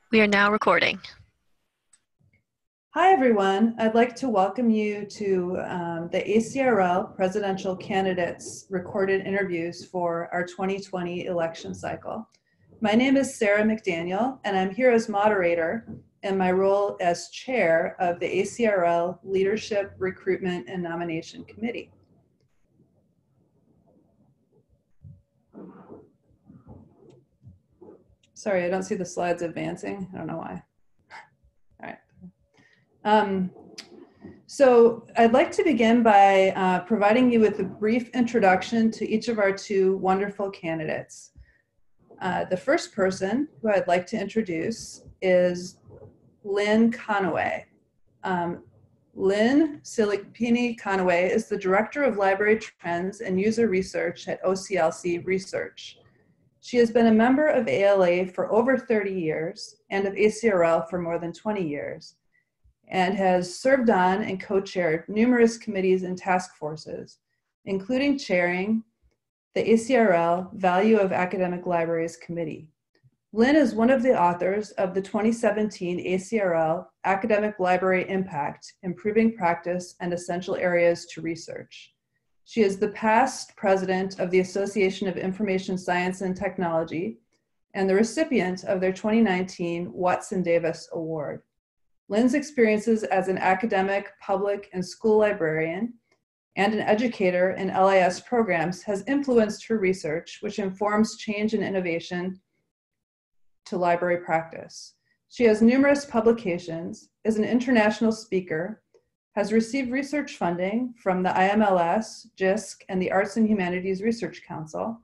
We are now recording. Hi, everyone. I'd like to welcome you to the ACRL presidential candidates recorded interviews for our 2020 election cycle. My name is Sarah McDaniel, and I'm here as moderator in my role as chair of the ACRL Leadership, Recruitment, and Nomination Committee. Sorry, I don't see the slides advancing. I don't know why. All right. So I'd like to begin by providing you with a brief introduction to each of our two wonderful candidates. The first person who I'd like to introduce is Lynn Connaway. Lynn Silipigni Connaway is the Director of Library Trends and User Research at OCLC Research. She has been a member of ALA for over 30 years and of ACRL for more than 20 years, and has served on and co-chaired numerous committees and task forces, including chairing the ACRL Value of Academic Libraries Committee. Lynn is one of the authors of the 2017 ACRL Academic Library Impact, Improving Practice and Essential Areas to Research. She is the past president of the Association of Information Science and Technology and the recipient of their 2019 Watson Davis Award. Lynn's experiences as an academic, public, and school librarian and an educator in LIS programs has influenced her research, which informs change and innovation to library practice. She has numerous publications, is an international speaker, has received research funding from the IMLS, JISC, and the Arts and Humanities Research Council,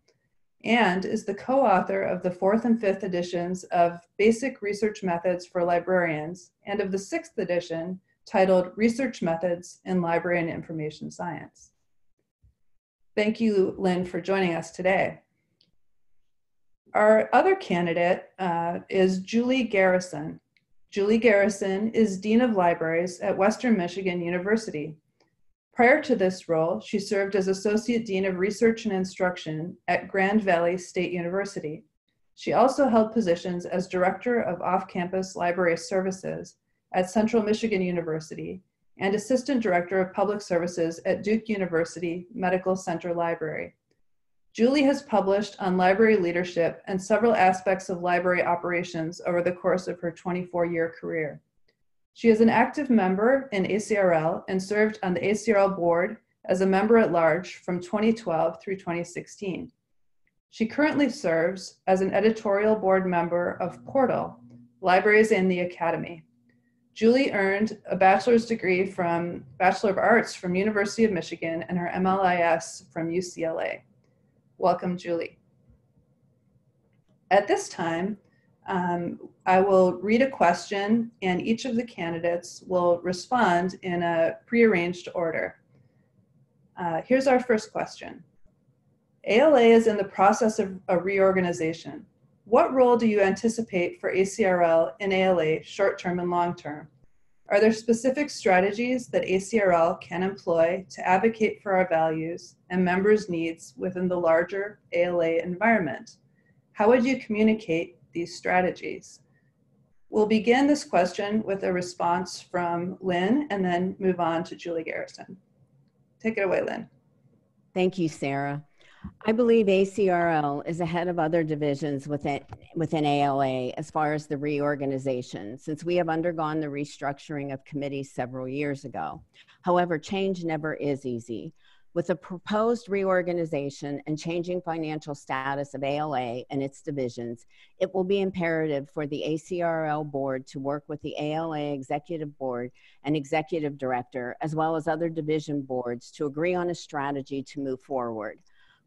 and is the co-author of the 4th and 5th editions of Basic Research Methods for Librarians and of the 6th edition titled Research Methods in Library and Information Science. Thank you, Lynn, for joining us today. Our other candidate is Julie Garrison. Julie Garrison is Dean of Libraries at Western Michigan University. Prior to this role, she served as Associate Dean of Research and Instruction at Grand Valley State University. She also held positions as Director of Off-Campus Library Services at Central Michigan University and Assistant Director of Public Services at Duke University Medical Center Library. Julie has published on library leadership and several aspects of library operations over the course of her 24-year career. She is an active member in ACRL and served on the ACRL board as a member at large from 2012 through 2016. She currently serves as an editorial board member of Portal, Libraries and the Academy. Julie earned a bachelor's degree from Bachelor of Arts from University of Michigan and her MLIS from UCLA. Welcome, Julie. At this time, I will read a question and each of the candidates will respond in a prearranged order. Here's our first question. ALA is in the process of a reorganization. What role do you anticipate for ACRL in ALA short-term and long-term? Are there specific strategies that ACRL can employ to advocate for our values and members' needs within the larger ALA environment? How would you communicate these strategies? We'll begin this question with a response from Lynn and then move on to Julie Garrison. Take it away, Lynn. Thank you, Sarah. I believe ACRL is ahead of other divisions within ALA as far as the reorganization, since we have undergone the restructuring of committees several years ago. However, change never is easy. With the proposed reorganization and changing financial status of ALA and its divisions, it will be imperative for the ACRL board to work with the ALA Executive Board and Executive Director, as well as other division boards, to agree on a strategy to move forward.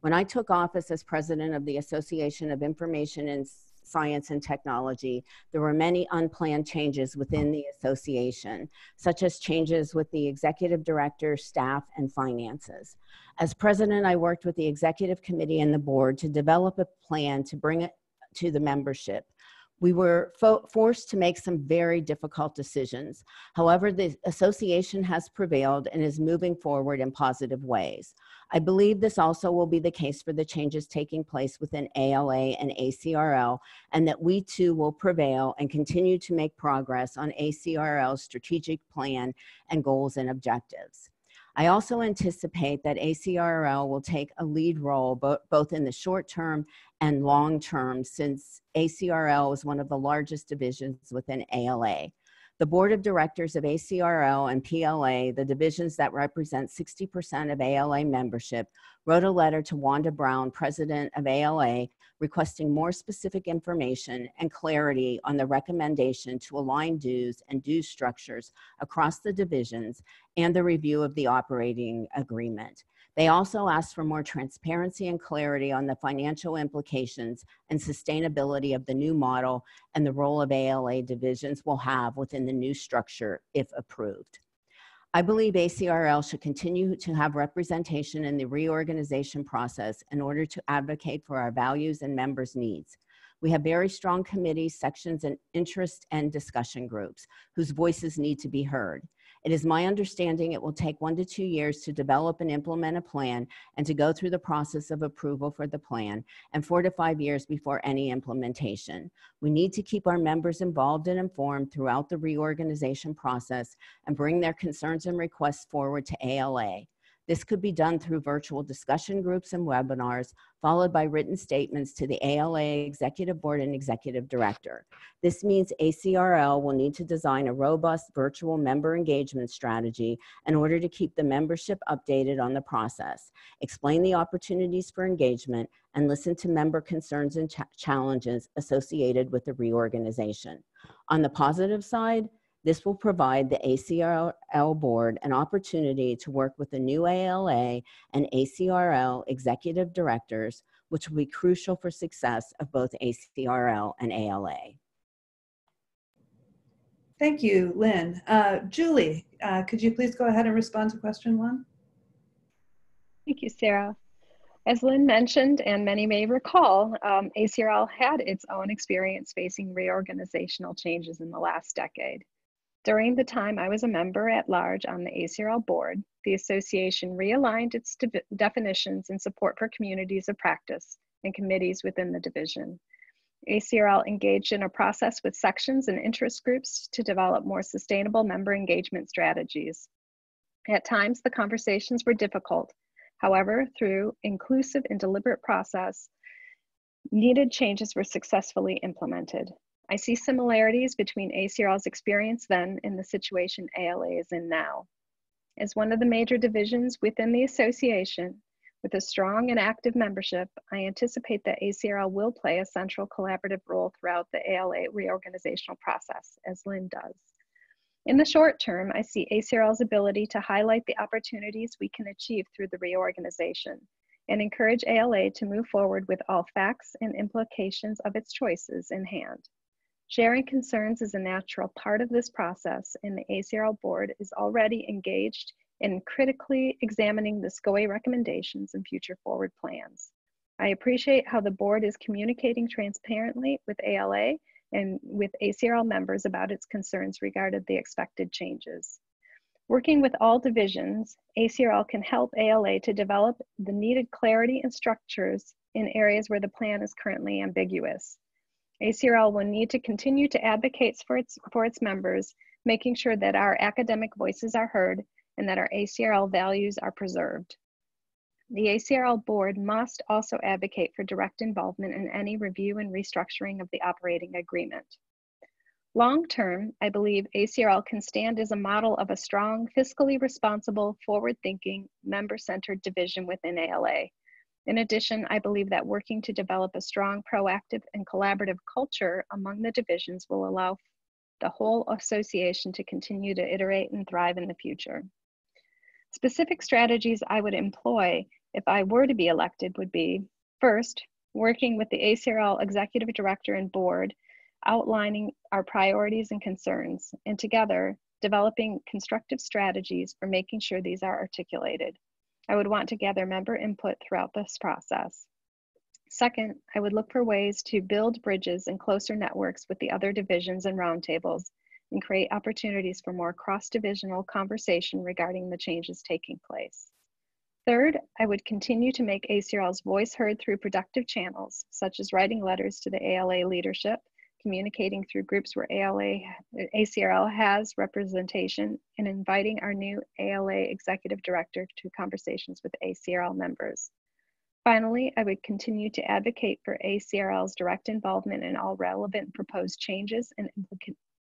When I took office as president of the Association of Information and Science and Technology, there were many unplanned changes within the association, such as changes with the executive director, staff, and finances. As president, I worked with the executive committee and the board to develop a plan to bring it to the membership. We were forced to make some very difficult decisions. However, the association has prevailed and is moving forward in positive ways. I believe this also will be the case for the changes taking place within ALA and ACRL, and that we too will prevail and continue to make progress on ACRL's strategic plan and goals and objectives. I also anticipate that ACRL will take a lead role both in the short term and long term, since ACRL is one of the largest divisions within ALA. The board of directors of ACRL and PLA, the divisions that represent 60% of ALA membership, wrote a letter to Wanda Brown, president of ALA, requesting more specific information and clarity on the recommendation to align dues and dues structures across the divisions and the review of the operating agreement. They also asked for more transparency and clarity on the financial implications and sustainability of the new model and the role of ALA divisions will have within the new structure if approved. I believe ACRL should continue to have representation in the reorganization process in order to advocate for our values and members' needs. We have very strong committees, sections, and interest and discussion groups whose voices need to be heard. It is my understanding it will take 1 to 2 years to develop and implement a plan and to go through the process of approval for the plan, and 4 to 5 years before any implementation. We need to keep our members involved and informed throughout the reorganization process and bring their concerns and requests forward to ALA. This could be done through virtual discussion groups and webinars, followed by written statements to the ALA Executive Board and Executive Director. This means ACRL will need to design a robust virtual member engagement strategy in order to keep the membership updated on the process, explain the opportunities for engagement, and listen to member concerns and challenges associated with the reorganization. On the positive side, this will provide the ACRL board an opportunity to work with the new ALA and ACRL executive directors, which will be crucial for success of both ACRL and ALA. Thank you, Lynn. Julie, could you please go ahead and respond to question 1? Thank you, Sarah. As Lynn mentioned, and many may recall, ACRL had its own experience facing reorganizational changes in the last decade. During the time I was a member at large on the ACRL board, the association realigned its definitions and support for communities of practice and committees within the division. ACRL engaged in a process with sections and interest groups to develop more sustainable member engagement strategies. At times, the conversations were difficult. However, through inclusive and deliberate process, needed changes were successfully implemented. I see similarities between ACRL's experience then and the situation ALA is in now. As one of the major divisions within the association, with a strong and active membership, I anticipate that ACRL will play a central collaborative role throughout the ALA reorganizational process, as Lynn does. In the short term, I see ACRL's ability to highlight the opportunities we can achieve through the reorganization and encourage ALA to move forward with all facts and implications of its choices in hand. Sharing concerns is a natural part of this process, and the ACRL board is already engaged in critically examining the SCOE recommendations and future forward plans. I appreciate how the board is communicating transparently with ALA and with ACRL members about its concerns regarding the expected changes. Working with all divisions, ACRL can help ALA to develop the needed clarity and structures in areas where the plan is currently ambiguous. ACRL will need to continue to advocate for its members, making sure that our academic voices are heard and that our ACRL values are preserved. The ACRL board must also advocate for direct involvement in any review and restructuring of the operating agreement. Long term, I believe ACRL can stand as a model of a strong, fiscally responsible, forward-thinking, member-centered division within ALA. In addition, I believe that working to develop a strong, proactive, and collaborative culture among the divisions will allow the whole association to continue to iterate and thrive in the future. Specific strategies I would employ if I were to be elected would be, first, working with the ACRL Executive Director and Board, outlining our priorities and concerns, and together, developing constructive strategies for making sure these are articulated. I would want to gather member input throughout this process. Second, I would look for ways to build bridges and closer networks with the other divisions and roundtables and create opportunities for more cross-divisional conversation regarding the changes taking place. Third, I would continue to make ACRL's voice heard through productive channels, such as writing letters to the ALA leadership, communicating through groups where ACRL has representation, and inviting our new ALA executive director to conversations with ACRL members. Finally, I would continue to advocate for ACRL's direct involvement in all relevant proposed changes and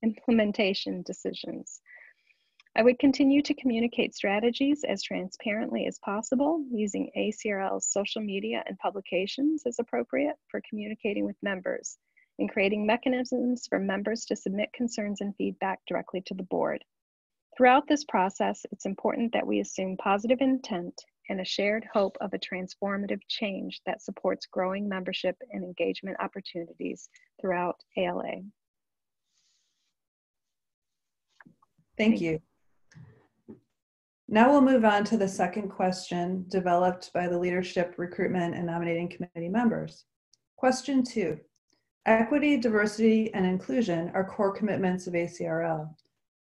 implementation decisions. I would continue to communicate strategies as transparently as possible, using ACRL's social media and publications as appropriate for communicating with members, and creating mechanisms for members to submit concerns and feedback directly to the board. Throughout this process, it's important that we assume positive intent and a shared hope of a transformative change that supports growing membership and engagement opportunities throughout ALA. Thank you. Now we'll move on to the second question developed by the Leadership, Recruitment, and Nominating Committee members. Question 2. Equity, diversity, and inclusion are core commitments of ACRL.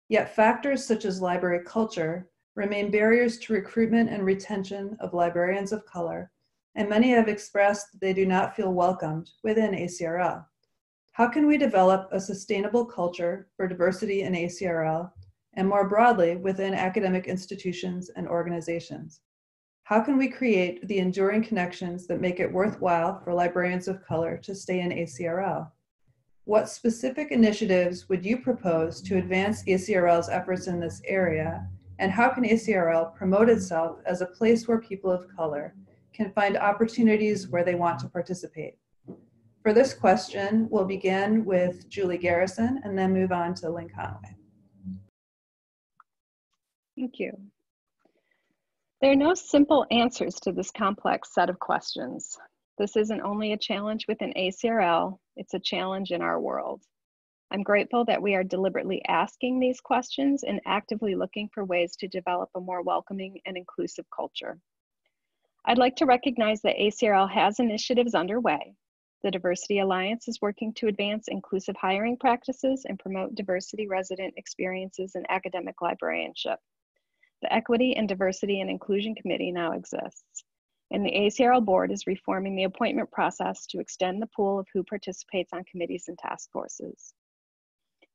Yet factors such as library culture remain barriers to recruitment and retention of librarians of color, and many have expressed that they do not feel welcomed within ACRL. How can we develop a sustainable culture for diversity in ACRL, and more broadly within academic institutions and organizations? How can we create the enduring connections that make it worthwhile for librarians of color to stay in ACRL? What specific initiatives would you propose to advance ACRL's efforts in this area? And how can ACRL promote itself as a place where people of color can find opportunities where they want to participate? For this question, we'll begin with Julie Garrison and then move on to Lynn Connaway. Thank you. There are no simple answers to this complex set of questions. This isn't only a challenge within ACRL, it's a challenge in our world. I'm grateful that we are deliberately asking these questions and actively looking for ways to develop a more welcoming and inclusive culture. I'd like to recognize that ACRL has initiatives underway. The Diversity Alliance is working to advance inclusive hiring practices and promote diversity resident experiences in academic librarianship. The Equity and Diversity and Inclusion Committee now exists, and the ACRL board is reforming the appointment process to extend the pool of who participates on committees and task forces.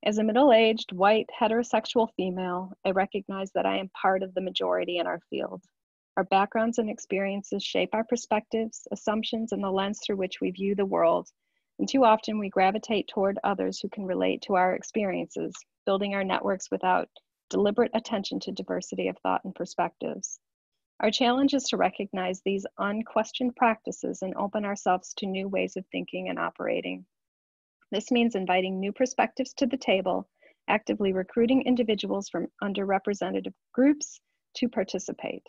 As a middle-aged, white, heterosexual female, I recognize that I am part of the majority in our field. Our backgrounds and experiences shape our perspectives, assumptions, and the lens through which we view the world, and too often we gravitate toward others who can relate to our experiences, building our networks without deliberate attention to diversity of thought and perspectives. Our challenge is to recognize these unquestioned practices and open ourselves to new ways of thinking and operating. This means inviting new perspectives to the table, actively recruiting individuals from underrepresented groups to participate.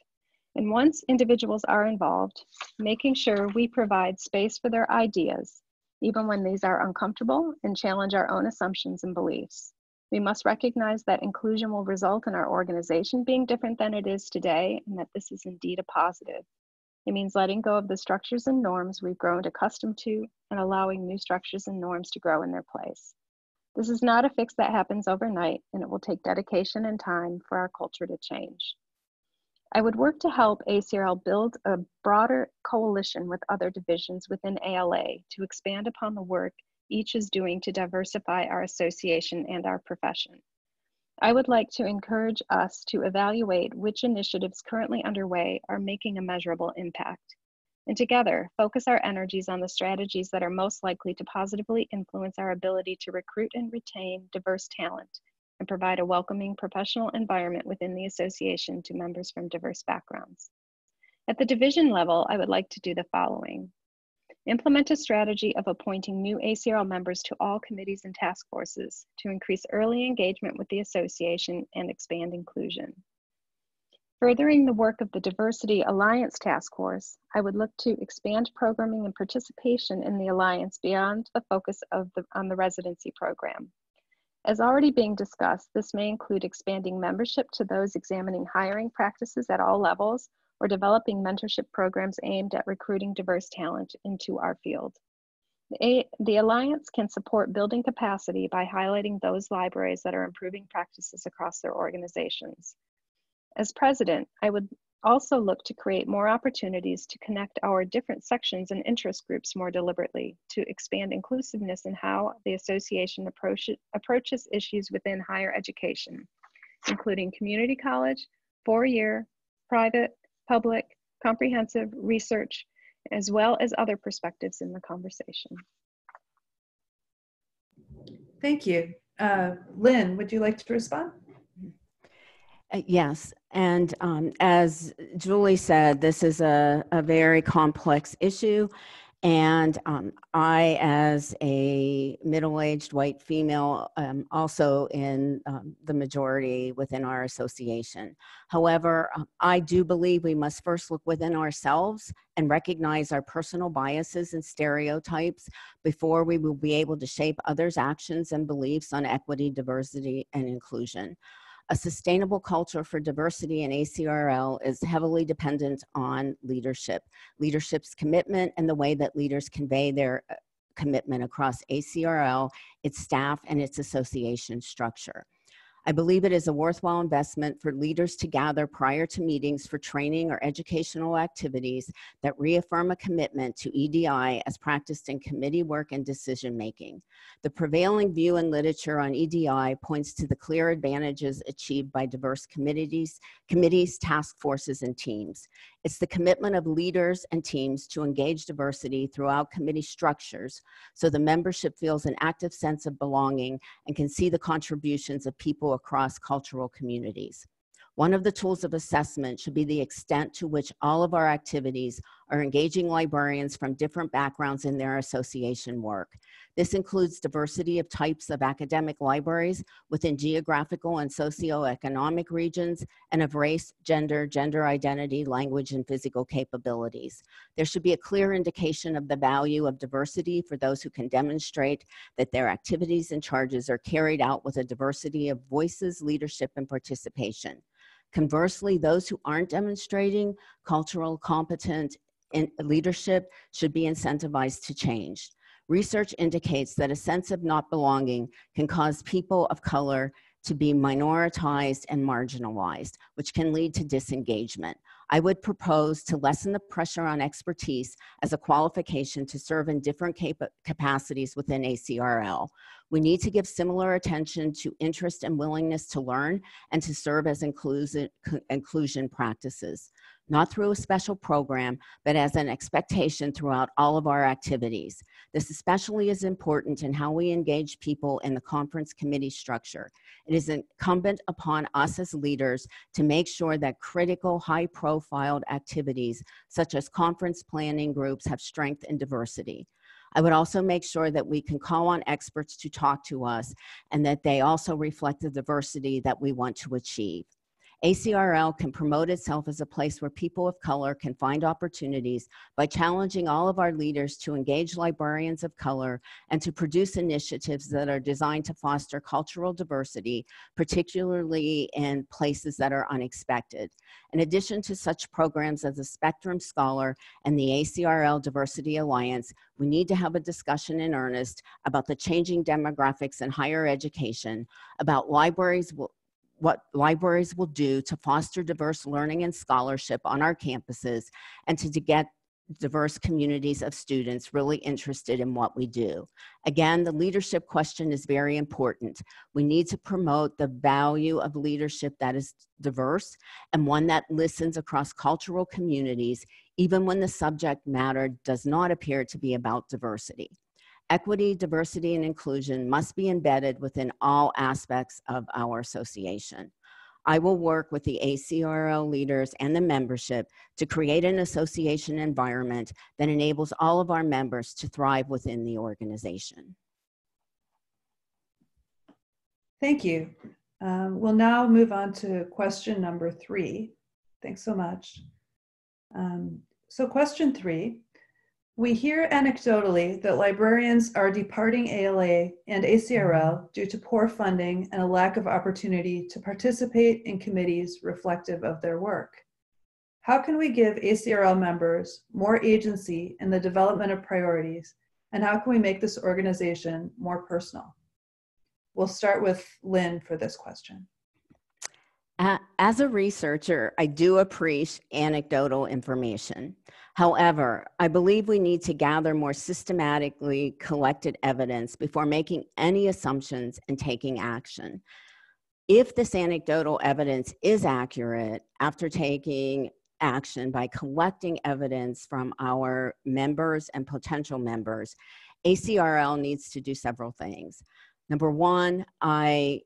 And once individuals are involved, making sure we provide space for their ideas, even when these are uncomfortable and challenge our own assumptions and beliefs. We must recognize that inclusion will result in our organization being different than it is today, and that this is indeed a positive. It means letting go of the structures and norms we've grown accustomed to and allowing new structures and norms to grow in their place. This is not a fix that happens overnight, and it will take dedication and time for our culture to change. I would work to help ACRL build a broader coalition with other divisions within ALA to expand upon the work each is doing to diversify our association and our profession. I would like to encourage us to evaluate which initiatives currently underway are making a measurable impact, and together focus our energies on the strategies that are most likely to positively influence our ability to recruit and retain diverse talent and provide a welcoming professional environment within the association to members from diverse backgrounds. At the division level, I would like to do the following. Implement a strategy of appointing new ACRL members to all committees and task forces to increase early engagement with the association and expand inclusion. Furthering the work of the Diversity Alliance Task Force, I would look to expand programming and participation in the Alliance beyond the focus on the residency program. As already being discussed, this may include expanding membership to those examining hiring practices at all levels or developing mentorship programs aimed at recruiting diverse talent into our field. The Alliance can support building capacity by highlighting those libraries that are improving practices across their organizations. As president, I would also look to create more opportunities to connect our different sections and interest groups more deliberately, to expand inclusiveness in how the association approaches issues within higher education, including community college, four-year, private, public, comprehensive, research, as well as other perspectives in the conversation. Thank you. Lynn, would you like to respond? Yes, and as Julie said, this is a very complex issue, and I, as a middle-aged white female, am also in the majority within our association. However, I do believe we must first look within ourselves and recognize our personal biases and stereotypes before we will be able to shape others' actions and beliefs on equity, diversity, and inclusion. A sustainable culture for diversity in ACRL is heavily dependent on leadership, leadership's commitment, and the way that leaders convey their commitment across ACRL, its staff, and its association structure. I believe it is a worthwhile investment for leaders to gather prior to meetings for training or educational activities that reaffirm a commitment to EDI as practiced in committee work and decision making. The prevailing view in literature on EDI points to the clear advantages achieved by diverse committees, task forces, and teams. It's the commitment of leaders and teams to engage diversity throughout committee structures so the membership feels an active sense of belonging and can see the contributions of people across cultural communities. One of the tools of assessment should be the extent to which all of our activities are engaging librarians from different backgrounds in their association work. This includes diversity of types of academic libraries within geographical and socioeconomic regions, and of race, gender identity, language, and physical capabilities. There should be a clear indication of the value of diversity for those who can demonstrate that their activities and charges are carried out with a diversity of voices, leadership, and participation. Conversely, those who aren't demonstrating cultural competence in leadership should be incentivized to change. Research indicates that a sense of not belonging can cause people of color to be minoritized and marginalized, which can lead to disengagement. I would propose to lessen the pressure on expertise as a qualification to serve in different capacities within ACRL. We need to give similar attention to interest and willingness to learn and to serve as inclusion practices, not through a special program, but as an expectation throughout all of our activities. This especially is important in how we engage people in the conference committee structure. It is incumbent upon us as leaders to make sure that critical, high-profile activities, such as conference planning groups, have strength and diversity. I would also make sure that we can call on experts to talk to us and that they also reflect the diversity that we want to achieve. ACRL can promote itself as a place where people of color can find opportunities by challenging all of our leaders to engage librarians of color and to produce initiatives that are designed to foster cultural diversity, particularly in places that are unexpected. In addition to such programs as the Spectrum Scholar and the ACRL Diversity Alliance, we need to have a discussion in earnest about the changing demographics in higher education, about what libraries will do to foster diverse learning and scholarship on our campuses, and to get diverse communities of students really interested in what we do. Again, the leadership question is very important. We need to promote the value of leadership that is diverse and one that listens across cultural communities, even when the subject matter does not appear to be about diversity. Equity, diversity, and inclusion must be embedded within all aspects of our association. I will work with the ACRL leaders and the membership to create an association environment that enables all of our members to thrive within the organization. Thank you. We'll now move on to question number 3. Thanks so much. So question 3. We hear anecdotally that librarians are departing ALA and ACRL due to poor funding and a lack of opportunity to participate in committees reflective of their work. How can we give ACRL members more agency in the development of priorities, and how can we make this organization more personal? We'll start with Lynn for this question. As a researcher, I do appreciate anecdotal information. However, I believe we need to gather more systematically collected evidence before making any assumptions and taking action. If this anecdotal evidence is accurate, after taking action by collecting evidence from our members and potential members, ACRL needs to do several things. Number one, I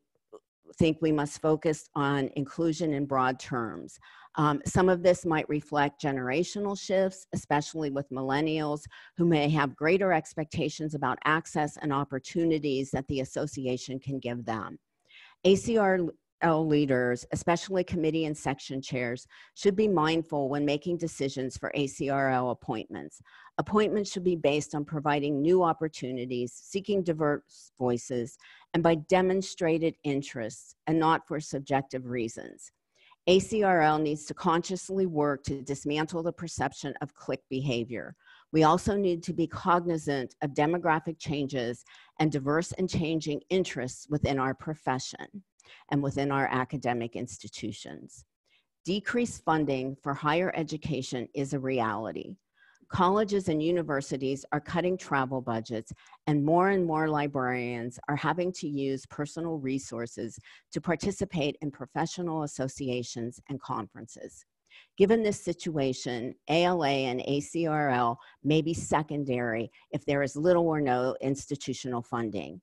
think we must focus on inclusion in broad terms. Some of this might reflect generational shifts, especially with millennials who may have greater expectations about access and opportunities that the association can give them. ACRL leaders, especially committee and section chairs, should be mindful when making decisions for ACRL appointments. Appointments should be based on providing new opportunities, seeking diverse voices, and by demonstrated interests, and not for subjective reasons. ACRL needs to consciously work to dismantle the perception of clique behavior. We also need to be cognizant of demographic changes and diverse and changing interests within our profession and within our academic institutions. Decreased funding for higher education is a reality. Colleges and universities are cutting travel budgets, and more librarians are having to use personal resources to participate in professional associations and conferences. Given this situation, ALA and ACRL may be secondary if there is little or no institutional funding.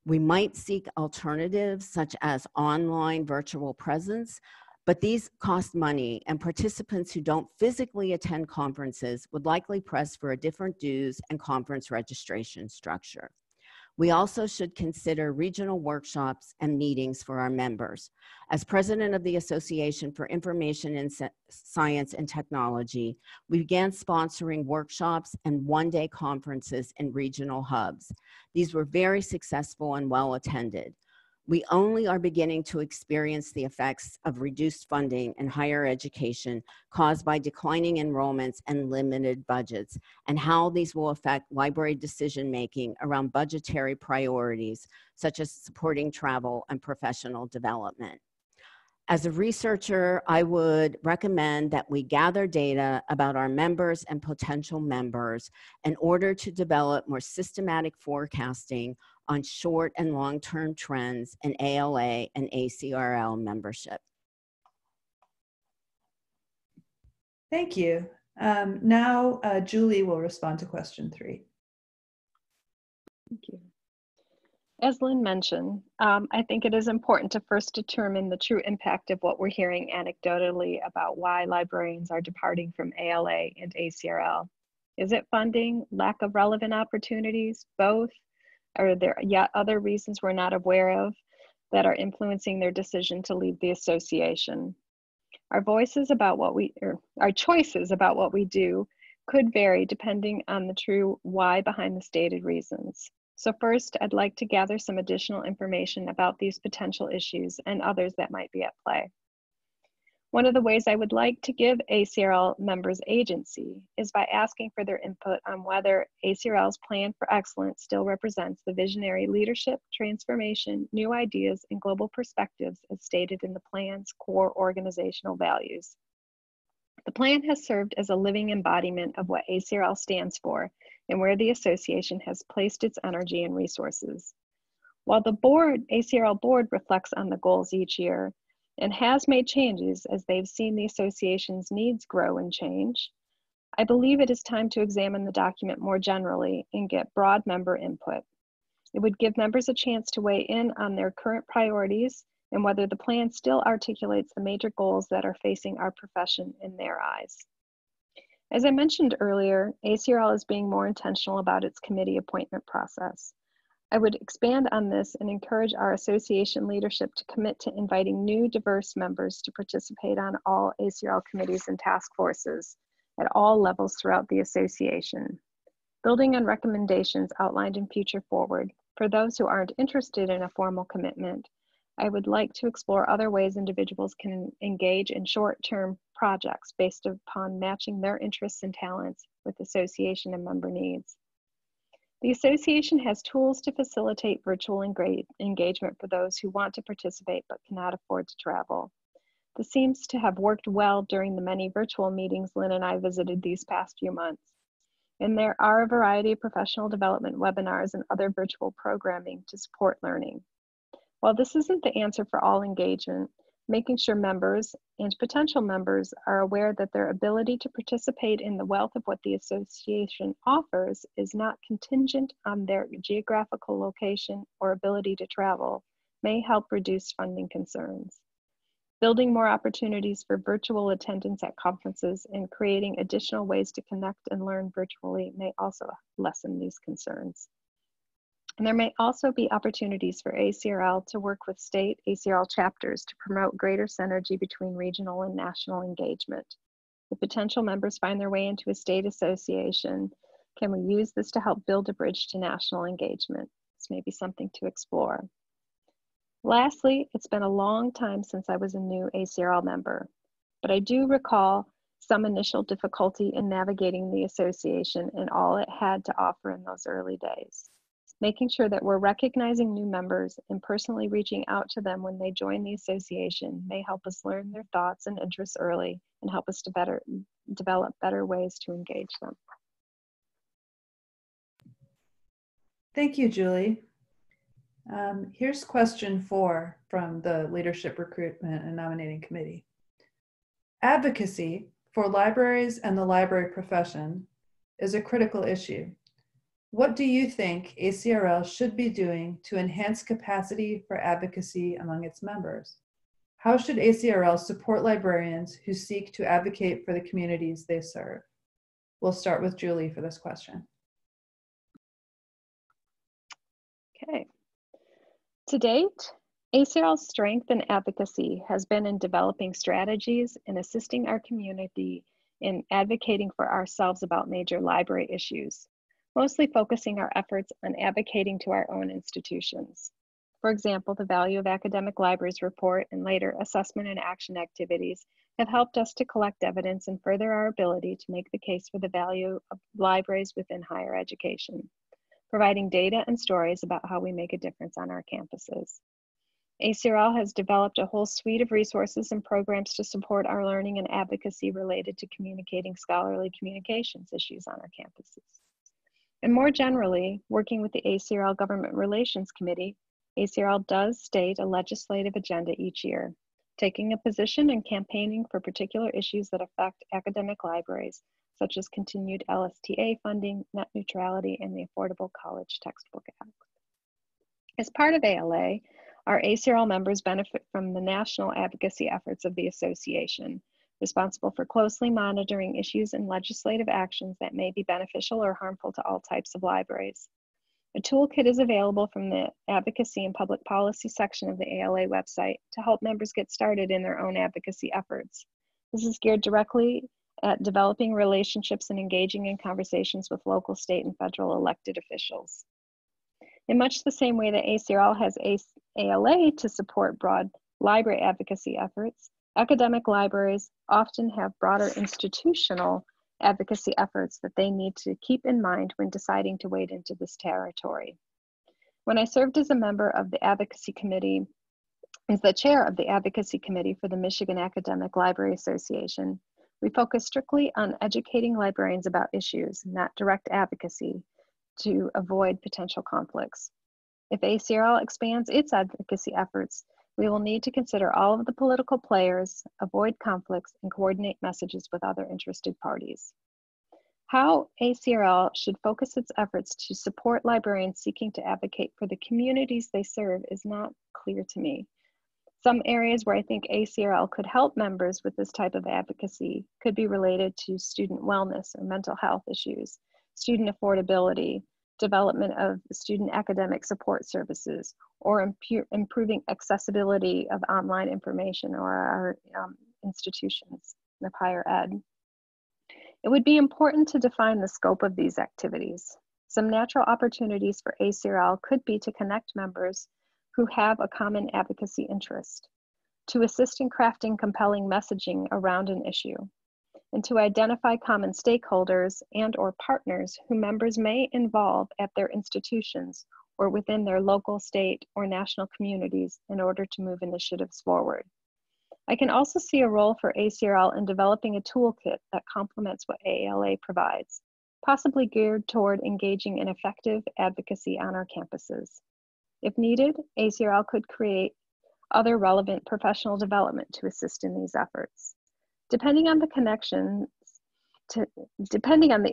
We might seek alternatives such as online virtual presence, but these cost money, and participants who don't physically attend conferences would likely press for a different dues and conference registration structure. We also should consider regional workshops and meetings for our members. As president of the Association for Information and Science and Technology, we began sponsoring workshops and one-day conferences in regional hubs. These were very successful and well attended. We only are beginning to experience the effects of reduced funding in higher education caused by declining enrollments and limited budgets, and how these will affect library decision-making around budgetary priorities, such as supporting travel and professional development. As a researcher, I would recommend that we gather data about our members and potential members in order to develop more systematic forecasting on short and long-term trends in ALA and ACRL membership. Thank you. Now, Julie will respond to question 3. Thank you. As Lynn mentioned, I think it is important to first determine the true impact of what we're hearing anecdotally about why librarians are departing from ALA and ACRL. Is it funding, lack of relevant opportunities, both? Are there yet other reasons we're not aware of that are influencing their decision to leave the association? Our choices about what we do could vary depending on the true why behind the stated reasons. So first, I'd like to gather some additional information about these potential issues and others that might be at play. One of the ways I would like to give ACRL members agency is by asking for their input on whether ACRL's plan for excellence still represents the visionary leadership, transformation, new ideas, and global perspectives as stated in the plan's core organizational values. The plan has served as a living embodiment of what ACRL stands for and where the association has placed its energy and resources. While the ACRL board reflects on the goals each year and has made changes as they've seen the association's needs grow and change, I believe it is time to examine the document more generally and get broad member input. It would give members a chance to weigh in on their current priorities and whether the plan still articulates the major goals that are facing our profession in their eyes. As I mentioned earlier, ACRL is being more intentional about its committee appointment process. I would expand on this and encourage our association leadership to commit to inviting new diverse members to participate on all ACRL committees and task forces at all levels throughout the association. Building on recommendations outlined in Future Forward, for those who aren't interested in a formal commitment, I would like to explore other ways individuals can engage in short-term projects based upon matching their interests and talents with association and member needs. The association has tools to facilitate virtual engagement for those who want to participate but cannot afford to travel. This seems to have worked well during the many virtual meetings Lynn and I visited these past few months. And there are a variety of professional development webinars and other virtual programming to support learning. While this isn't the answer for all engagement, making sure members and potential members are aware that their ability to participate in the wealth of what the association offers is not contingent on their geographical location or ability to travel may help reduce funding concerns. Building more opportunities for virtual attendance at conferences and creating additional ways to connect and learn virtually may also lessen these concerns. And there may also be opportunities for ACRL to work with state ACRL chapters to promote greater synergy between regional and national engagement. If potential members find their way into a state association, can we use this to help build a bridge to national engagement? This may be something to explore. Lastly, it's been a long time since I was a new ACRL member, but I do recall some initial difficulty in navigating the association and all it had to offer in those early days. Making sure that we're recognizing new members and personally reaching out to them when they join the association may help us learn their thoughts and interests early and help us to develop better ways to engage them. Thank you, Julie. Here's question 4 from the Leadership Recruitment and Nominating Committee. Advocacy for libraries and the library profession is a critical issue. What do you think ACRL should be doing to enhance capacity for advocacy among its members? How should ACRL support librarians who seek to advocate for the communities they serve? We'll start with Julie for this question. Okay. To date, ACRL's strength in advocacy has been in developing strategies and assisting our community in advocating for ourselves about major library issues, mostly focusing our efforts on advocating to our own institutions. For example, the Value of Academic Libraries report and later assessment and action activities have helped us to collect evidence and further our ability to make the case for the value of libraries within higher education, providing data and stories about how we make a difference on our campuses. ACRL has developed a whole suite of resources and programs to support our learning and advocacy related to communicating scholarly communications issues on our campuses. And more generally, working with the ACRL Government Relations Committee, ACRL does state a legislative agenda each year, taking a position and campaigning for particular issues that affect academic libraries, such as continued LSTA funding, net neutrality, and the Affordable College Textbook Act. As part of ALA, our ACRL members benefit from the national advocacy efforts of the association, responsible for closely monitoring issues and legislative actions that may be beneficial or harmful to all types of libraries. A toolkit is available from the Advocacy and Public Policy section of the ALA website to help members get started in their own advocacy efforts. This is geared directly at developing relationships and engaging in conversations with local, state, and federal elected officials. In much the same way that ACRL has ALA to support broad library advocacy efforts, academic libraries often have broader institutional advocacy efforts that they need to keep in mind when deciding to wade into this territory. When I served as a member of the Advocacy Committee, as the chair of the Advocacy Committee for the Michigan Academic Library Association, we focused strictly on educating librarians about issues, not direct advocacy, to avoid potential conflicts. If ACRL expands its advocacy efforts, we will need to consider all of the political players, avoid conflicts, and coordinate messages with other interested parties. How ACRL should focus its efforts to support librarians seeking to advocate for the communities they serve is not clear to me. Some areas where I think ACRL could help members with this type of advocacy could be related to student wellness or mental health issues, student affordability, development of student academic support services, or improving accessibility of online information or our institutions of higher ed. It would be important to define the scope of these activities. Some natural opportunities for ACRL could be to connect members who have a common advocacy interest, to assist in crafting compelling messaging around an issue, and to identify common stakeholders and/or partners who members may involve at their institutions or within their local, state, or national communities in order to move initiatives forward. I can also see a role for ACRL in developing a toolkit that complements what ALA provides, possibly geared toward engaging in effective advocacy on our campuses. If needed, ACRL could create other relevant professional development to assist in these efforts. Depending on the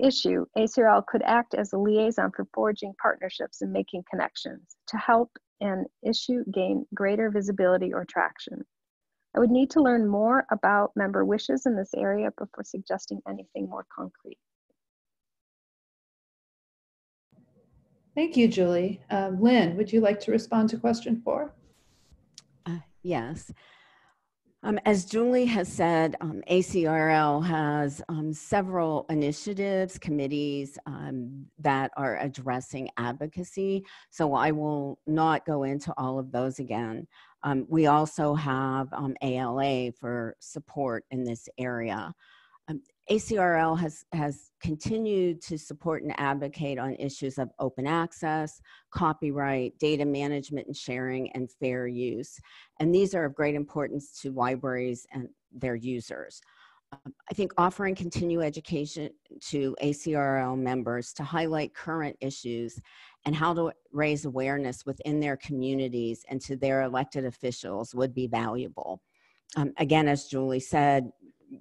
issue, ACRL could act as a liaison for forging partnerships and making connections to help an issue gain greater visibility or traction. I would need to learn more about member wishes in this area before suggesting anything more concrete. Thank you, Julie. Lynn, would you like to respond to question 4? Yes. As Julie has said, ACRL has several initiatives, committees that are addressing advocacy, so I will not go into all of those again. We also have ALA for support in this area. ACRL has continued to support and advocate on issues of open access, copyright, data management and sharing, and fair use. And these are of great importance to libraries and their users. I think offering continuing education to ACRL members to highlight current issues and how to raise awareness within their communities and to their elected officials would be valuable. Again, as Julie said,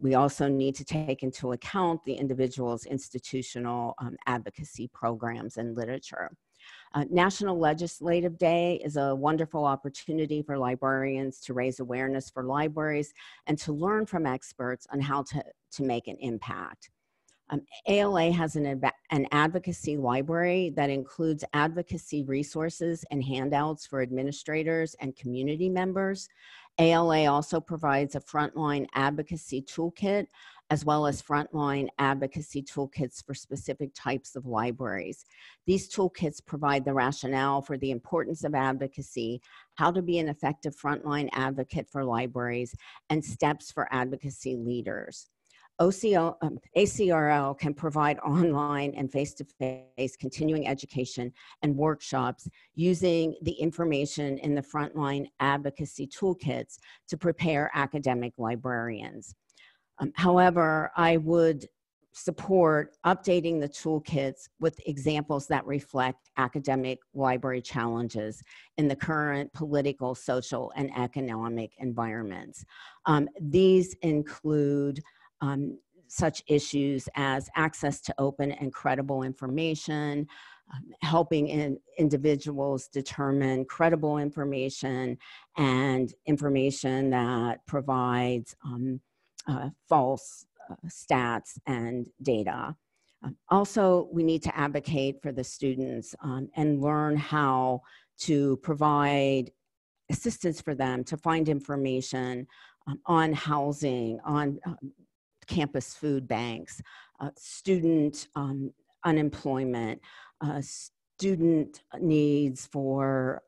we also need to take into account the individual's institutional advocacy programs and literature. National Legislative Day is a wonderful opportunity for librarians to raise awareness for libraries and to learn from experts on how to make an impact. ALA has an advocacy library that includes advocacy resources and handouts for administrators and community members. ALA also provides a frontline advocacy toolkit, as well as frontline advocacy toolkits for specific types of libraries. These toolkits provide the rationale for the importance of advocacy, how to be an effective frontline advocate for libraries, and steps for advocacy leaders. ACRL can provide online and face-to-face continuing education and workshops using the information in the frontline advocacy toolkits to prepare academic librarians. However, I would support updating the toolkits with examples that reflect academic library challenges in the current political, social, and economic environments. These include such issues as access to open and credible information, helping individuals determine credible information and information that provides false stats and data. Also, we need to advocate for the students and learn how to provide assistance for them to find information on housing, on campus food banks, student unemployment, student needs for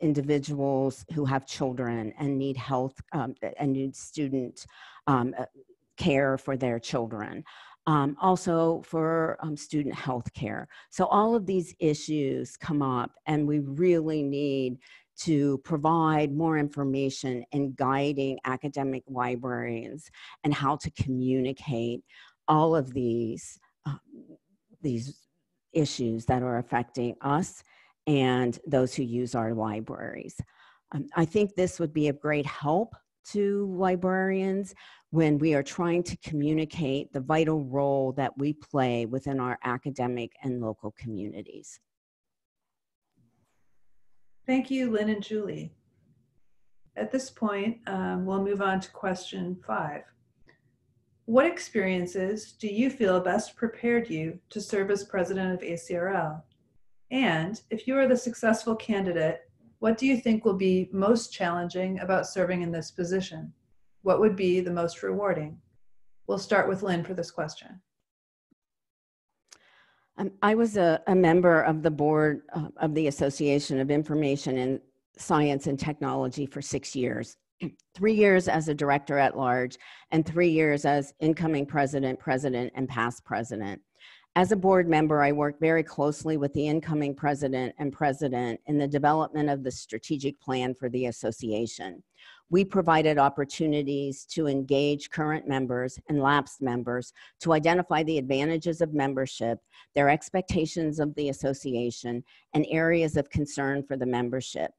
individuals who have children and need health and need student care for their children. Also for student health care. So all of these issues come up, and we really need to provide more information in guiding academic librarians and how to communicate all of these issues that are affecting us and those who use our libraries. I think this would be of great help to librarians when we are trying to communicate the vital role that we play within our academic and local communities. Thank you, Lynn and Julie. At this point, we'll move on to question 5. What experiences do you feel best prepared you to serve as president of ACRL? And if you are the successful candidate, what do you think will be most challenging about serving in this position? What would be the most rewarding? We'll start with Lynn for this question. I was a member of the board of the Association of Information and Science and Technology for 6 years, 3 years as a director at large, and 3 years as incoming president, and past president. As a board member, I work very closely with the incoming president and president in the development of the strategic plan for the association. We provided opportunities to engage current members and lapsed members to identify the advantages of membership, their expectations of the association, and areas of concern for the membership.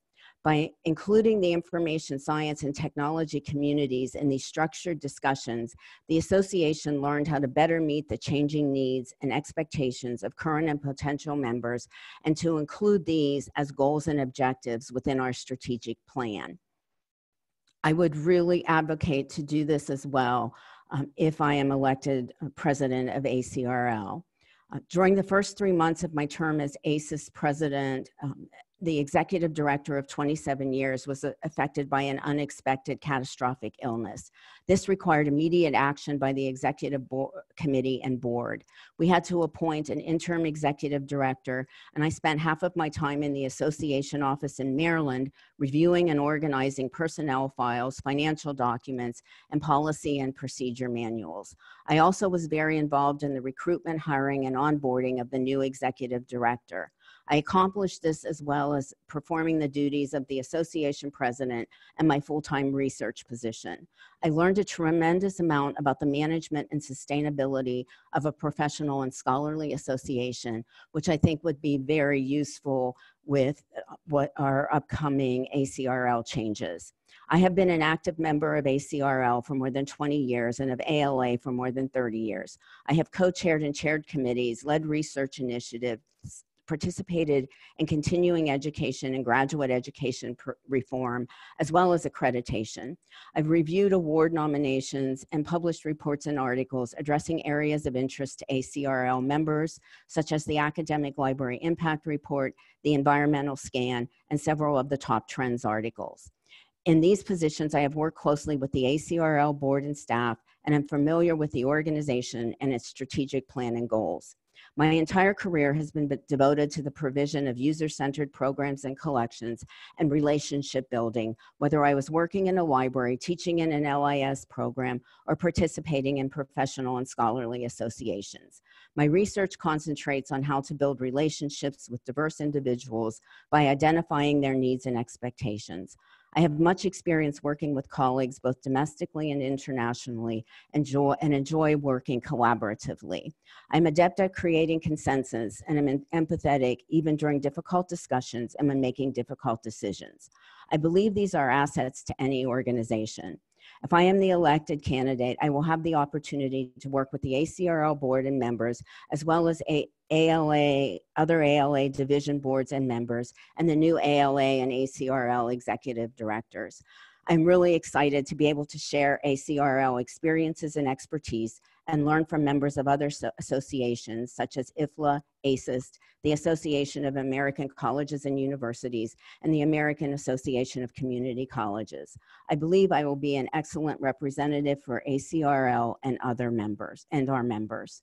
By including the information science and technology communities in these structured discussions, the association learned how to better meet the changing needs and expectations of current and potential members, and to include these as goals and objectives within our strategic plan. I would really advocate to do this as well if I am elected president of ACRL. During the first 3 months of my term as ACES president, the executive director of 27 years was affected by an unexpected catastrophic illness. This required immediate action by the executive committee and board. We had to appoint an interim executive director, and I spent half of my time in the association office in Maryland reviewing and organizing personnel files, financial documents, and policy and procedure manuals. I also was very involved in the recruitment, hiring, and onboarding of the new executive director. I accomplished this as well as performing the duties of the association president and my full-time research position. I learned a tremendous amount about the management and sustainability of a professional and scholarly association, which I think would be very useful with what our upcoming ACRL changes. I have been an active member of ACRL for more than 20 years and of ALA for more than 30 years. I have co-chaired and chaired committees, led research initiatives, participated in continuing education and graduate education reform, as well as accreditation. I've reviewed award nominations and published reports and articles addressing areas of interest to ACRL members, such as the Academic Library Impact Report, the Environmental Scan, and several of the top trends articles. In these positions, I have worked closely with the ACRL board and staff, and I'm familiar with the organization and its strategic plan and goals. My entire career has been devoted to the provision of user-centered programs and collections and relationship building, whether I was working in a library, teaching in an LIS program, or participating in professional and scholarly associations. My research concentrates on how to build relationships with diverse individuals by identifying their needs and expectations. I have much experience working with colleagues both domestically and internationally, and enjoy working collaboratively. I'm adept at creating consensus, and I'm empathetic even during difficult discussions and when making difficult decisions. I believe these are assets to any organization. If I am the elected candidate, I will have the opportunity to work with the ACRL board and members, as well as other ALA division boards and members, and the new ALA and ACRL executive directors. I'm really excited to be able to share ACRL experiences and expertise and learn from members of other associations such as IFLA, ACES, the Association of American Colleges and Universities, and the American Association of Community Colleges. I believe I will be an excellent representative for ACRL and other members and our members.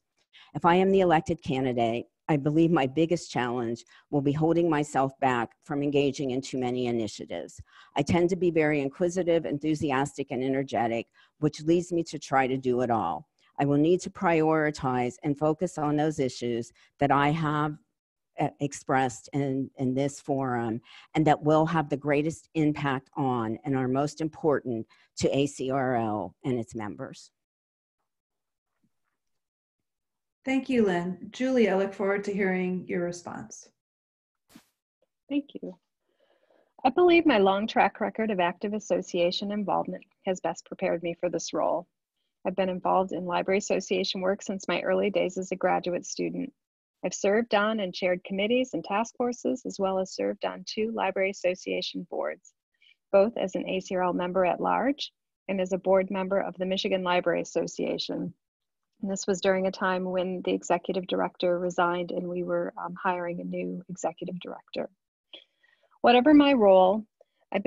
If I am the elected candidate, I believe my biggest challenge will be holding myself back from engaging in too many initiatives. I tend to be very inquisitive, enthusiastic, and energetic, which leads me to try to do it all. I will need to prioritize and focus on those issues that I have expressed in this forum and that will have the greatest impact on and are most important to ACRL and its members. Thank you, Lynn. Julie, I look forward to hearing your response. Thank you. I believe my long track record of active association involvement has best prepared me for this role. I've been involved in library association work since my early days as a graduate student. I've served on and chaired committees and task forces, as well as served on 2 library association boards, both as an ACRL member at large and as a board member of the Michigan Library Association. And this was during a time when the executive director resigned and we were hiring a new executive director. Whatever my role, I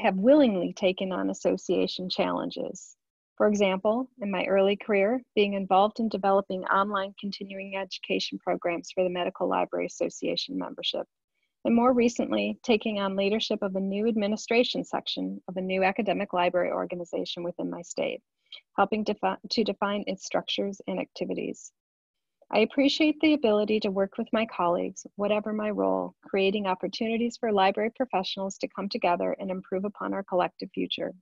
have willingly taken on association challenges. For example, in my early career, being involved in developing online continuing education programs for the Medical Library Association membership, and more recently, taking on leadership of a new administration section of a new academic library organization within my state, helping to define its structures and activities. I appreciate the ability to work with my colleagues, whatever my role, creating opportunities for library professionals to come together and improve upon our collective future.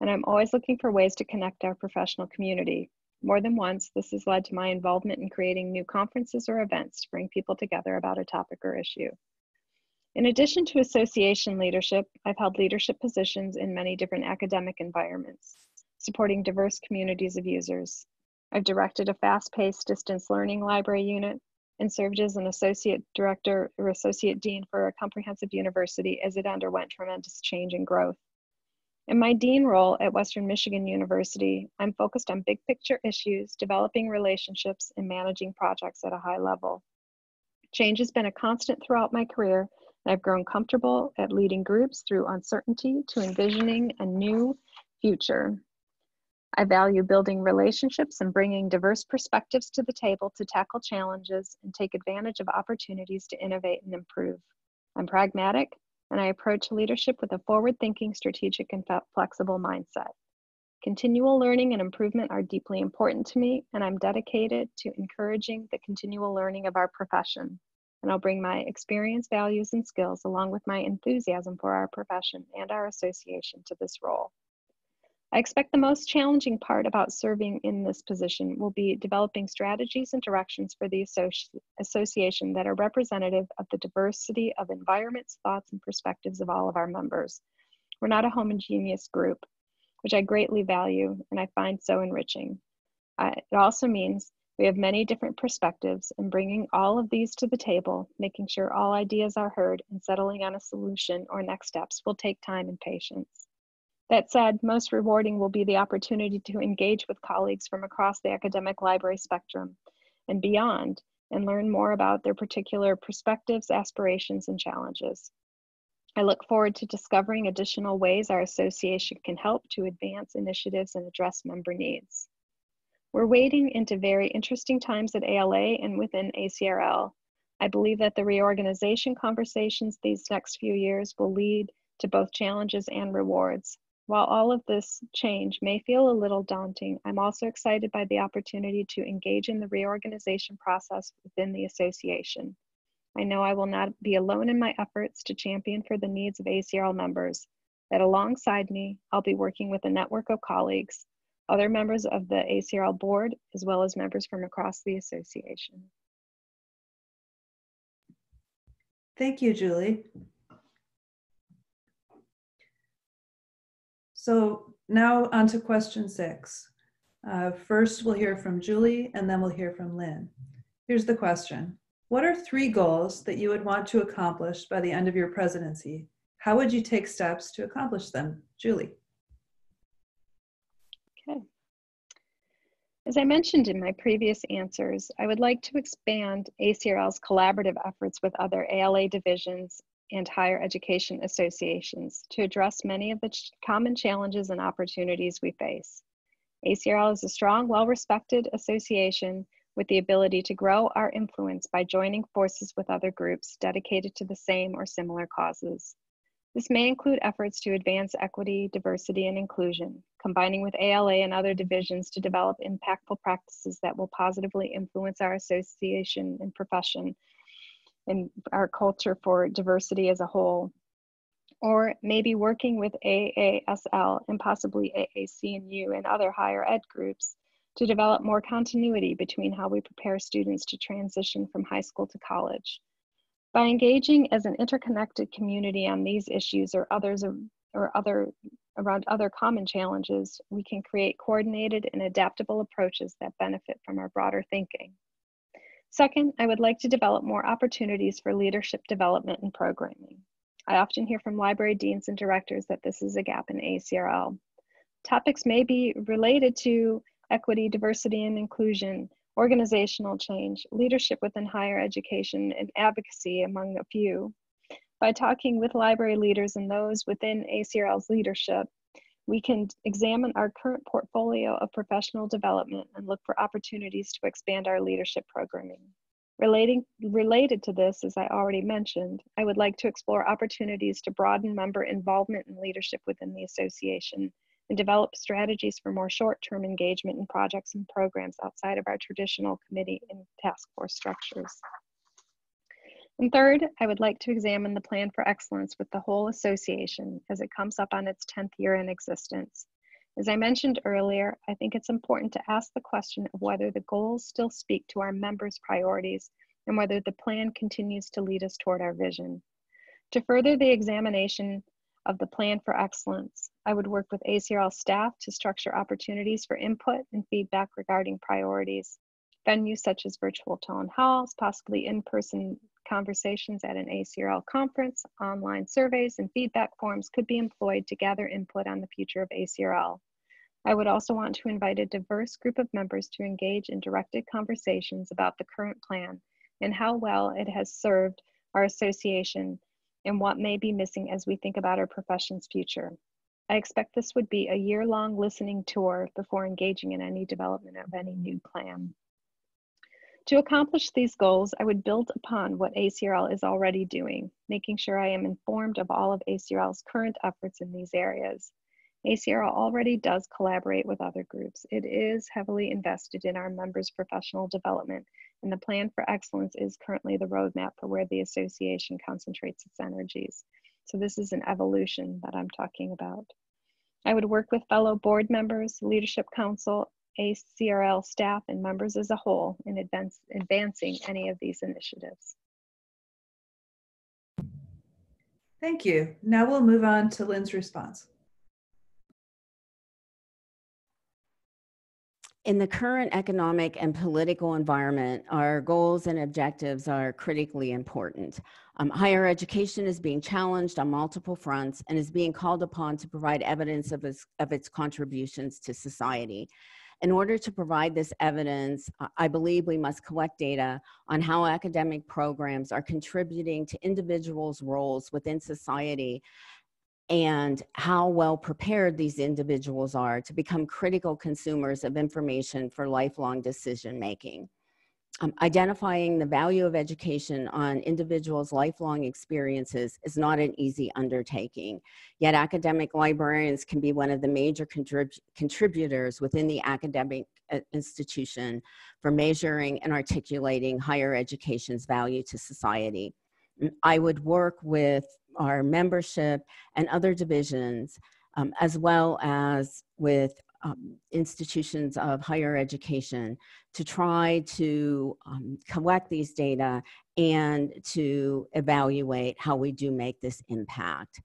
And I'm always looking for ways to connect our professional community. More than once, this has led to my involvement in creating new conferences or events to bring people together about a topic or issue. In addition to association leadership, I've held leadership positions in many different academic environments, supporting diverse communities of users. I've directed a fast-paced distance learning library unit and served as an associate director or associate dean for a comprehensive university as it underwent tremendous change and growth. In my dean role at Western Michigan University, I'm focused on big picture issues, developing relationships, and managing projects at a high level. Change has been a constant throughout my career, and I've grown comfortable at leading groups through uncertainty to envisioning a new future. I value building relationships and bringing diverse perspectives to the table to tackle challenges and take advantage of opportunities to innovate and improve. I'm pragmatic, and I approach leadership with a forward-thinking, strategic, and flexible mindset. Continual learning and improvement are deeply important to me, and I'm dedicated to encouraging the continual learning of our profession. And I'll bring my experience, values, and skills along with my enthusiasm for our profession and our association to this role. I expect the most challenging part about serving in this position will be developing strategies and directions for the association that are representative of the diversity of environments, thoughts, and perspectives of all of our members. We're not a homogeneous group, which I greatly value and I find so enriching. It also means we have many different perspectives, and bringing all of these to the table, making sure all ideas are heard, and settling on a solution or next steps will take time and patience. That said, most rewarding will be the opportunity to engage with colleagues from across the academic library spectrum and beyond, and learn more about their particular perspectives, aspirations, and challenges. I look forward to discovering additional ways our association can help to advance initiatives and address member needs. We're wading into very interesting times at ALA and within ACRL. I believe that the reorganization conversations these next few years will lead to both challenges and rewards. While all of this change may feel a little daunting, I'm also excited by the opportunity to engage in the reorganization process within the association. I know I will not be alone in my efforts to champion for the needs of ACRL members, that alongside me, I'll be working with a network of colleagues, other members of the ACRL board, as well as members from across the association. Thank you, Julie. So now on to question 6. First, we'll hear from Julie, and then we'll hear from Lynn. Here's the question. What are 3 goals that you would want to accomplish by the end of your presidency? How would you take steps to accomplish them? Julie. Okay. As I mentioned in my previous answers, I would like to expand ACRL's collaborative efforts with other ALA divisions and higher education associations to address many of the common challenges and opportunities we face. ACRL is a strong, well-respected association with the ability to grow our influence by joining forces with other groups dedicated to the same or similar causes. This may include efforts to advance equity, diversity, and inclusion, combining with ALA and other divisions to develop impactful practices that will positively influence our association and profession and our culture for diversity as a whole, or maybe working with AASL and possibly AAC&U and other higher ed groups to develop more continuity between how we prepare students to transition from high school to college. By engaging as an interconnected community on these issues or others around other common challenges, we can create coordinated and adaptable approaches that benefit from our broader thinking. Second, I would like to develop more opportunities for leadership development and programming. I often hear from library deans and directors that this is a gap in ACRL. Topics may be related to equity, diversity, and inclusion, organizational change, leadership within higher education, and advocacy, among a few. By talking with library leaders and those within ACRL's leadership, we can examine our current portfolio of professional development and look for opportunities to expand our leadership programming. Related to this, as I already mentioned, I would like to explore opportunities to broaden member involvement and leadership within the association and develop strategies for more short-term engagement in projects and programs outside of our traditional committee and task force structures. And third, I would like to examine the plan for excellence with the whole association as it comes up on its 10th year in existence. As I mentioned earlier, I think it's important to ask the question of whether the goals still speak to our members' priorities and whether the plan continues to lead us toward our vision. To further the examination of the plan for excellence, I would work with ACRL staff to structure opportunities for input and feedback regarding priorities. Venues such as virtual town halls, possibly in-person conversations at an ACRL conference, online surveys, and feedback forms could be employed to gather input on the future of ACRL. I would also want to invite a diverse group of members to engage in directed conversations about the current plan and how well it has served our association and what may be missing as we think about our profession's future. I expect this would be a year-long listening tour before engaging in any development of any new plan. To accomplish these goals, I would build upon what ACRL is already doing, making sure I am informed of all of ACRL's current efforts in these areas. ACRL already does collaborate with other groups. It is heavily invested in our members' professional development, and the plan for excellence is currently the roadmap for where the association concentrates its energies. So this is an evolution that I'm talking about. I would work with fellow board members, leadership council, ACRL staff, and members as a whole in advancing any of these initiatives. Thank you. Now we'll move on to Lynn's response. In the current economic and political environment, our goals and objectives are critically important. Higher education is being challenged on multiple fronts and is being called upon to provide evidence of its contributions to society. In order to provide this evidence, I believe we must collect data on how academic programs are contributing to individuals' roles within society and how well prepared these individuals are to become critical consumers of information for lifelong decision making. Identifying the value of education on individuals' lifelong experiences is not an easy undertaking, yet academic librarians can be one of the major contributors within the academic institution for measuring and articulating higher education's value to society. I would work with our membership and other divisions, as well as with institutions of higher education to try to collect these data and to evaluate how we do make this impact.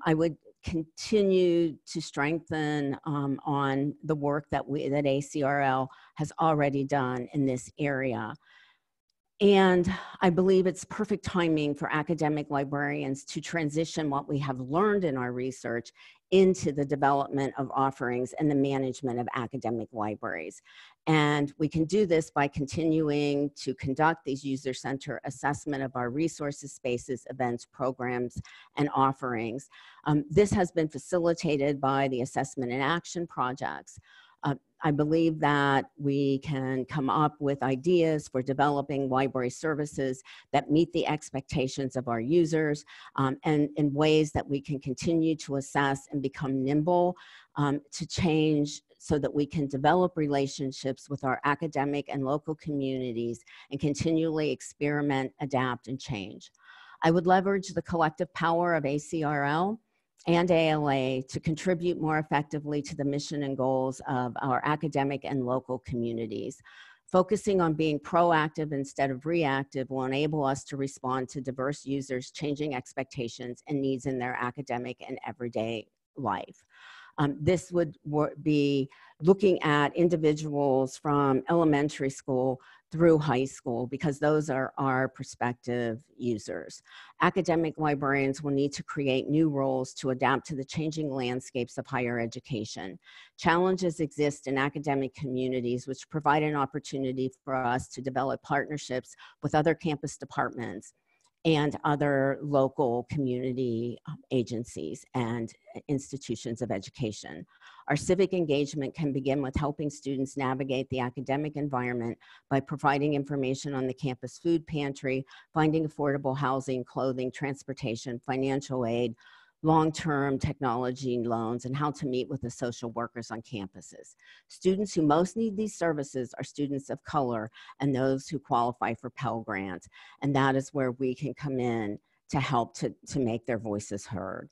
I would continue to strengthen on the work that ACRL has already done in this area. And I believe it's perfect timing for academic librarians to transition what we have learned in our research into the development of offerings and the management of academic libraries. And we can do this by continuing to conduct these user-centered assessment of our resources, spaces, events, programs, and offerings. This has been facilitated by the assessment and action projects. I believe that we can come up with ideas for developing library services that meet the expectations of our users and in ways that we can continue to assess and become nimble to change so that we can develop relationships with our academic and local communities and continually experiment, adapt, and change. I would leverage the collective power of ACRL and ALA to contribute more effectively to the mission and goals of our academic and local communities. Focusing on being proactive instead of reactive will enable us to respond to diverse users' changing expectations and needs in their academic and everyday life. This would be looking at individuals from elementary school through high school because those are our prospective users. Academic librarians will need to create new roles to adapt to the changing landscapes of higher education. Challenges exist in academic communities which provide an opportunity for us to develop partnerships with other campus departments and other local community agencies and institutions of education. Our civic engagement can begin with helping students navigate the academic environment by providing information on the campus food pantry, finding affordable housing, clothing, transportation, financial aid, long-term technology loans, and how to meet with the social workers on campuses. Students who most need these services are students of color and those who qualify for Pell Grants, and that is where we can come in to help to make their voices heard.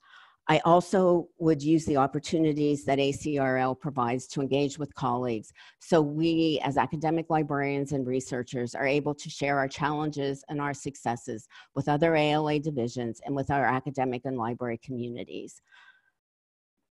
I also would use the opportunities that ACRL provides to engage with colleagues, so we as academic librarians and researchers are able to share our challenges and our successes with other ALA divisions and with our academic and library communities.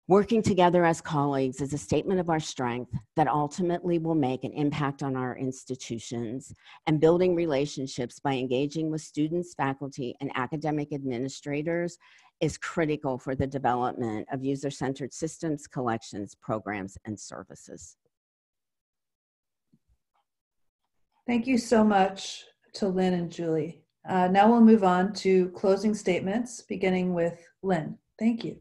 Working together as colleagues is a statement of our strength that ultimately will make an impact on our institutions, and building relationships by engaging with students, faculty, and academic administrators is critical for the development of user-centered systems, collections, programs, and services. Thank you so much to Lynn and Julie. Now we'll move on to closing statements, beginning with Lynn. Thank you.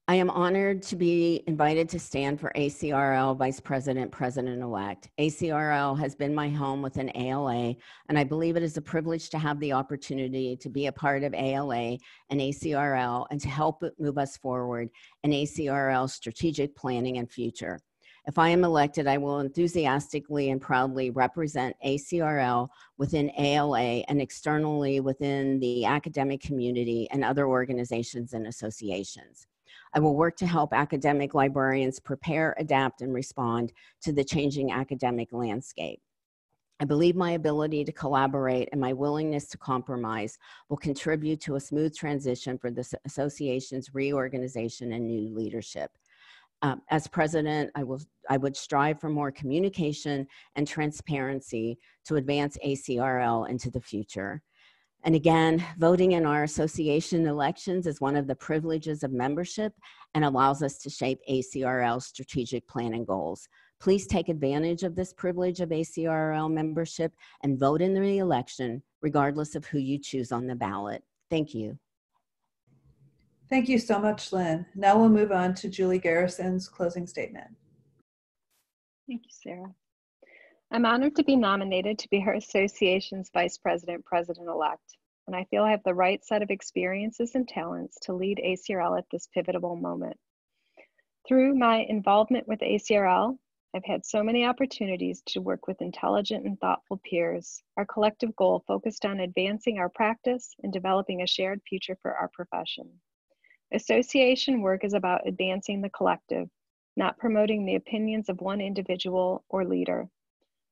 I am honored to be invited to stand for ACRL Vice President, President-elect. ACRL has been my home within ALA, and I believe it is a privilege to have the opportunity to be a part of ALA and ACRL and to help move us forward in ACRL's strategic planning and future. If I am elected, I will enthusiastically and proudly represent ACRL within ALA and externally within the academic community and other organizations and associations. I will work to help academic librarians prepare, adapt, and respond to the changing academic landscape. I believe my ability to collaborate and my willingness to compromise will contribute to a smooth transition for the association's reorganization and new leadership. As president, I would strive for more communication and transparency to advance ACRL into the future. And again, voting in our association elections is one of the privileges of membership and allows us to shape ACRL's strategic plan and goals. Please take advantage of this privilege of ACRL membership and vote in the election, regardless of who you choose on the ballot. Thank you. Thank you so much, Lynn. Now we'll move on to Julie Garrison's closing statement. Thank you, Sarah. I'm honored to be nominated to be her association's Vice President, President-elect, and I feel I have the right set of experiences and talents to lead ACRL at this pivotal moment. Through my involvement with ACRL, I've had so many opportunities to work with intelligent and thoughtful peers, our collective goal focused on advancing our practice and developing a shared future for our profession. Association work is about advancing the collective, not promoting the opinions of one individual or leader.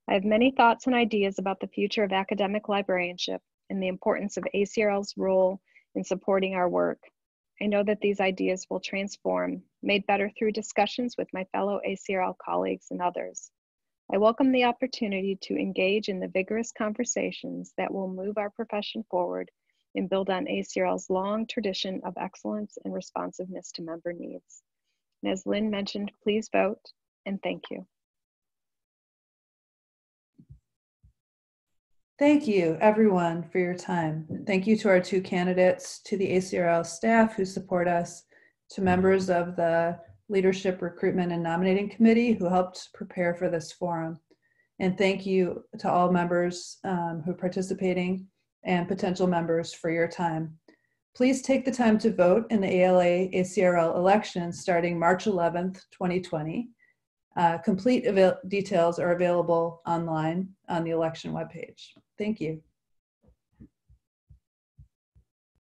I have many thoughts and ideas about the future of academic librarianship and the importance of ACRL's role in supporting our work. I know that these ideas will transform, made better through discussions with my fellow ACRL colleagues and others. I welcome the opportunity to engage in the vigorous conversations that will move our profession forward and build on ACRL's long tradition of excellence and responsiveness to member needs. And as Lynn mentioned, please vote, and thank you. Thank you, everyone, for your time. Thank you to our two candidates, to the ACRL staff who support us, to members of the Leadership Recruitment and Nominating Committee who helped prepare for this forum. And thank you to all members who are participating and potential members for your time. Please take the time to vote in the ALA-ACRL election starting March 11th, 2020. Complete details are available online on the election webpage. Thank you.